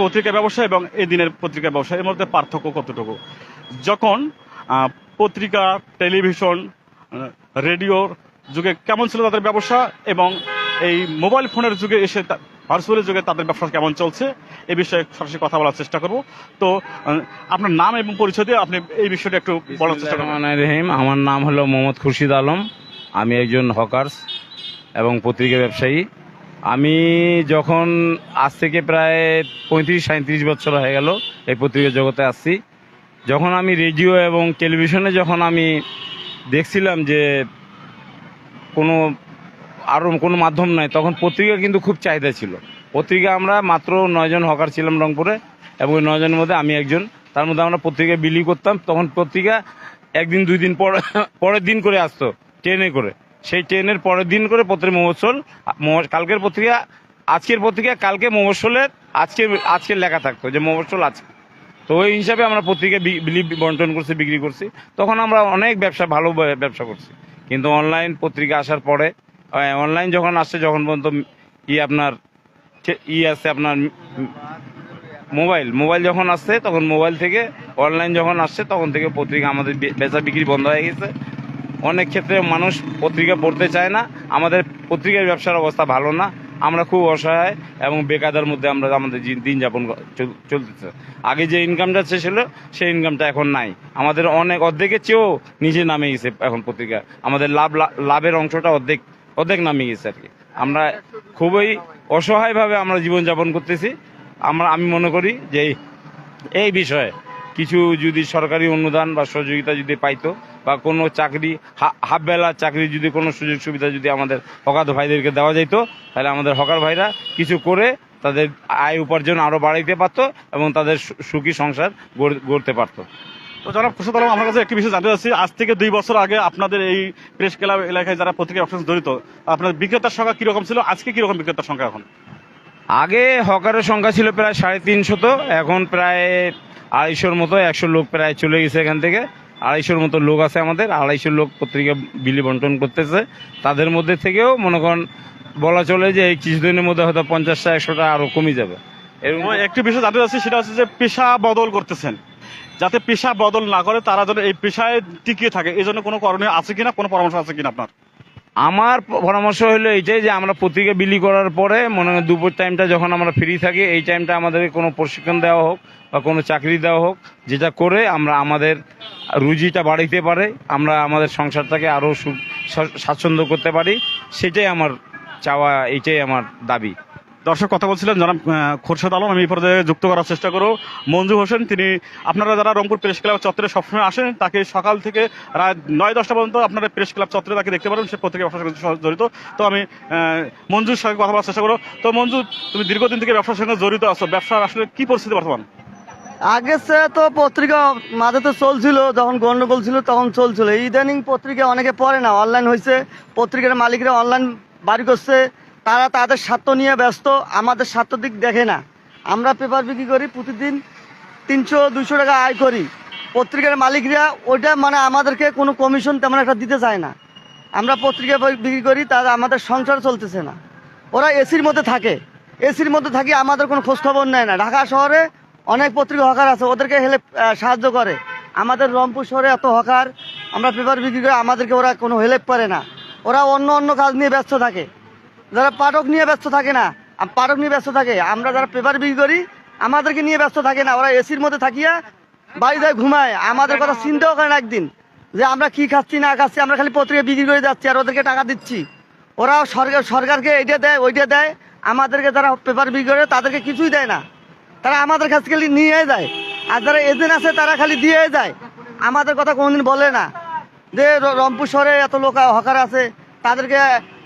পত্রিকা ব্যবসা এবং এই দিনের পত্রিকা ব্যবসা এর মধ্যে পার্থক্য কতটুকু? যখন পত্রিকা, টেলিভিশন, রেডিওর যুগে কেমন ছিল তাদের ব্যবসা এবং এই মোবাইল ফোনের যুগে এসে ভার্চুয়ালের যুগে তাদের ব্যবসা কেমন চলছে এই বিষয়ে সরাসরি কথা বলার চেষ্টা করব। তো আপনার নাম এবং পরিচয় দিয়ে আপনি এই বিষয়টা একটু বলার চেষ্টা করবেন। রহিম, আমার নাম হলো মোহাম্মদ খুরশিদ আলম। আমি একজন হকার্স এবং পত্রিকা ব্যবসায়ী। আমি যখন আজ থেকে প্রায় 35-37 বছর হয়ে গেল এই পত্রিকা জগতে আসছি। যখন আমি রেডিও এবং টেলিভিশনে যখন আমি দেখছিলাম যে আরও কোনো মাধ্যম নাই, তখন পত্রিকা কিন্তু খুব চাহিদা ছিল। পত্রিকা আমরা মাত্র 9 জন হকার ছিলাম রংপুরে, এবং ওই 9 জনের মধ্যে আমি একজন। তার মধ্যে আমরা পত্রিকা বিলি করতাম। তখন পত্রিকা একদিন 2 দিন পরের দিন করে আসতো ট্রেনে করে। সেই ট্রেনের পরের দিন করে পত্রিকা মফস্বল, কালকের পত্রিকা আজকের পত্রিকা কালকে মফস্বলের আজকের লেখা থাকতো যে মফস্বল আছে। তো ওই হিসাবে আমরা পত্রিকা বিলি বন্টন করছি, বিক্রি করছি। তখন আমরা অনেক ভালো ব্যবসা করছি। কিন্তু অনলাইন পত্রিকা আসার পরে, অনলাইন যখন আসছে, যখন পর্যন্ত আপনার আছে আপনার মোবাইল যখন আসছে, তখন মোবাইল থেকে অনলাইন যখন আসছে, তখন থেকে পত্রিকা আমাদের বেচা বিক্রি বন্ধ হয়ে গেছে। অনেক ক্ষেত্রে মানুষ পত্রিকা পড়তে চায় না। আমাদের পত্রিকার ব্যবসার অবস্থা ভালো না। আমরা খুব অসহায় এবং বেকারের মধ্যে আমরা আমাদের দিন যাপন চলতেছে। আগে যে ইনকামটা ছিল সেই ইনকামটা এখন নাই। আমাদের অর্ধেকের চেয়েও নিচে নামে গেছে এখন পত্রিকা। আমাদের লাভের অংশটা অর্ধেক নামে গেছে আর কি। আমরা খুবই অসহায়ভাবে আমরা জীবনযাপন করতেছি। আমি মনে করি যে এই বিষয়ে কিছু যদি সরকারি অনুদান বা সহযোগিতা যদি পাইতো, বা কোনো চাকরি, হাফ বেলা চাকরি যদি কোনো সুযোগ সুবিধা যদি আমাদের হকার ভাইদেরকে দেওয়া যেত, তাহলে আমাদের হকার ভাইরা কিছু করে তাদের আয় উপার্জন আরও বাড়াইতে পারতো এবং তাদের সুখী সংসার গড়তে পারতো। তো জনাব খুরশিদ আলম, আমার কাছে একটি বিষয় জানতে চাচ্ছি, আজ থেকে 2 বছর আগে আপনাদের এই প্রেস ক্লাব এলাকায় যারা পত্রিকা ব্যবসা জড়িত, আপনাদের বিক্রেতার সংখ্যা কিরকম ছিল? আজকে কিরকম বিক্রেতার সংখ্যা এখন? আগে হকারের সংখ্যা ছিল প্রায় 350, এখন প্রায় 250-র মতো, 100 লোক প্রায় চলে গেছে এখান থেকে। 250-র মতো লোক আছে আমাদের, 250 লোক পত্রিকা বিলি বন্টন করতেছে। তাদের মধ্যে থেকেও মনে করেন বলা চলে যে এই কিছুদিনের মধ্যে হয়তো 50টা-100টা আরও কমে যাবে। এবং একটি বিষয় জানতে চাচ্ছি, সেটা হচ্ছে যে পেশা বদল করতেছেন, যাতে পেশা বদল না করে, তারা যেন এই পেশায় টিকিয়ে থাকে, এই জন্য কোনো করণীয় আছে কিনা, কোনো পরামর্শ আছে কিনা আপনার? আমার পরামর্শ হলো এইটাই যে আমরা পত্রিকা বিলি করার পরে মনে হয় দুপুর টাইমটা যখন আমরা ফ্রি থাকি, এই টাইমটা আমাদেরকে কোনো প্রশিক্ষণ দেওয়া হোক বা কোনো চাকরি দেওয়া হোক, যেটা করে আমরা আমাদের রুজিটা বাড়াইতে পারে, আমরা আমাদের সংসারটাকে আরও স্বাচ্ছন্দ্য করতে পারি। সেটাই আমার চাওয়া, এইটাই আমার দাবি। দর্শক, কথা বলছিলেন জনাব খুরশিদ আলম। আমি এই পর্যায়ে যুক্ত করার চেষ্টা করব মঞ্জু হোসেন। তিনি, আপনারা যারা রংপুর প্রেস ক্লাব চত্বরে সবসময় আসেন, তাকে সকাল থেকে রাত 9-10টা পর্যন্ত আপনারা প্রেস ক্লাব চত্বরে তাকে দেখতে পারেন। সে পত্রিকা ব্যবসার সঙ্গে জড়িত। তো আমি মঞ্জুর সঙ্গে কথা বলার চেষ্টা করবো। তো মঞ্জু, তুমি দীর্ঘদিন থেকে ব্যবসার সঙ্গে জড়িত আছো, ব্যবসার আসলে কি পরিস্থিতি বর্তমান? আগে সে তো পত্রিকা মাঝে তো চলছিল, যখন গন্ডগোল ছিল তখন চলছিল। ইদানিং পত্রিকা অনেকে পড়ে না, অনলাইন হয়েছে, পত্রিকার মালিকরা অনলাইন বাড়ি করছে, তারা তাদের স্বার্থ নিয়ে ব্যস্ত, আমাদের স্বার্থ দিক দেখে না। আমরা পেপার বিক্রি করি, প্রতিদিন 300-200 টাকা আয় করি। পত্রিকার মালিকরা ওইটা মানে আমাদেরকে কোনো কমিশন তেমন একটা দিতে চায় না। আমরা পত্রিকা বিক্রি করি, তারা আমাদের সংসার চলতেছে না। ওরা এসির মধ্যে থাকে, এসির মধ্যে থাকি, আমাদের কোনো খোঁজখবর নেয় না। ঢাকা শহরে অনেক পত্রিকা হকার আছে, ওদেরকে সাহায্য করে। আমাদের রংপুর শহরে এত হকার, আমরা পেপার বিক্রি করি, আমাদেরকে ওরা কোনো হেল্প করে না। ওরা অন্য কাজ নিয়ে ব্যস্ত থাকে, যারা পাঠক নিয়ে ব্যস্ত থাকে না, পাঠক নিয়ে ব্যস্ত থাকে। আমরা যারা পেপার বিক্রি করি আমাদেরকে নিয়ে ব্যস্ত থাকে না। ওরা এসির মধ্যে থাকিয়া বাড়ি যায় ঘুমায়, আমাদের কথা চিন্তাও করে না একদিন যে আমরা কি খাচ্ছি না খাচ্ছি। আমরা খালি পত্রিকা বিক্রি করে যাচ্ছি আর ওদেরকে টাকা দিচ্ছি। ওরা সরকারকে এইটা দেয় ওইটা দেয়, আমাদেরকে যারা পেপার বিক্রি করে তাদেরকে কিছুই দেয় না। তারা আমাদের কাছ থেকে নিয়ে যায়, আর যারা এজেন্ট আছে তারা খালি দিয়ে যায়, আমাদের কথা কোনোদিন বলে না যে রংপুর শহরে এত লোক হকার আছে, তাদেরকে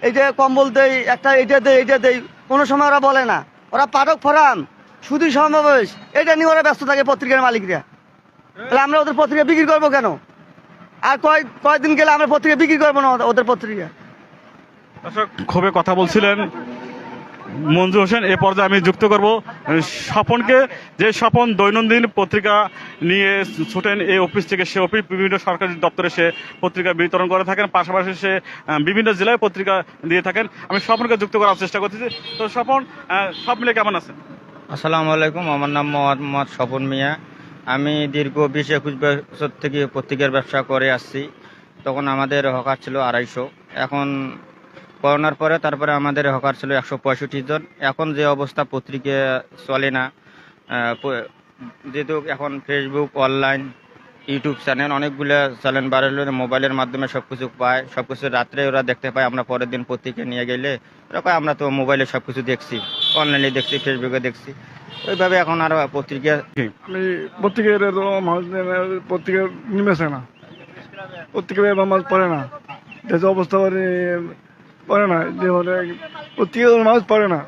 এইটা কম্বল দেই, একটা এইটা দেই, কোনো সময় ওরা বলে না। ওরা পাঠক ফোরাম, সুধী সমাবেশ, এটা নিয়ে ওরা ব্যস্ত থাকে পত্রিকার মালিকরা। তাহলে আমরা ওদের পত্রিকা বিক্রি করবো কেন? আর কয়েকদিন গেলে আমরা পত্রিকা বিক্রি করবো না ওদের পত্রিকা। খুবই কথা বলছিলেন মঞ্জু হোসেন। এ পর্যায়ে আমি যুক্ত করব স্বপনকে, যে স্বপন দৈনন্দিন পত্রিকা নিয়ে ছুটেন এই অফিস থেকে সে অফিস, বিভিন্ন সরকারি দপ্তরে সে পত্রিকা বিতরণ করে থাকেন, পাশাপাশি সে বিভিন্ন জেলায় পত্রিকা দিয়ে থাকেন। আমি স্বপনকে যুক্ত করার চেষ্টা করতেছি। তো স্বপন, সব মিলে কেমন আছেন? আসসালামু আলাইকুম, আমার নাম মোহাম্মদ স্বপন মিয়া। আমি দীর্ঘ 20-21 বছর থেকে পত্রিকার ব্যবসা করে আসছি। তখন আমাদের হকার ছিল 250। এখন করোনার পরে তারপরে আমাদের হকার ছিল 165 জন। এখন যে অবস্থা, পত্রিকা চলে না। যেহেতু এখন ফেসবুক, অনলাইন, ইউটিউব চ্যানেল, অনেকগুলো চ্যানেল বাড়ালে মোবাইলের মাধ্যমে সব কিছু পায়, সব কিছু রাত্রে ওরা দেখতে পায়। আমরা পরের দিন পত্রিকা নিয়ে গেলে ওরা কয় আমরা তো মোবাইলে সব কিছু দেখছি, অনলাইনে দেখছি, ফেসবুকে দেখছি। ওইভাবে এখন আর পত্রিকা আমি পত্রিকার পত্রিকা নিমেছে না, পত্রিকা মাছ পড়ে না, যে অবস্থা পড়ে না, যে পত্রিকা মাছ পড়ে না।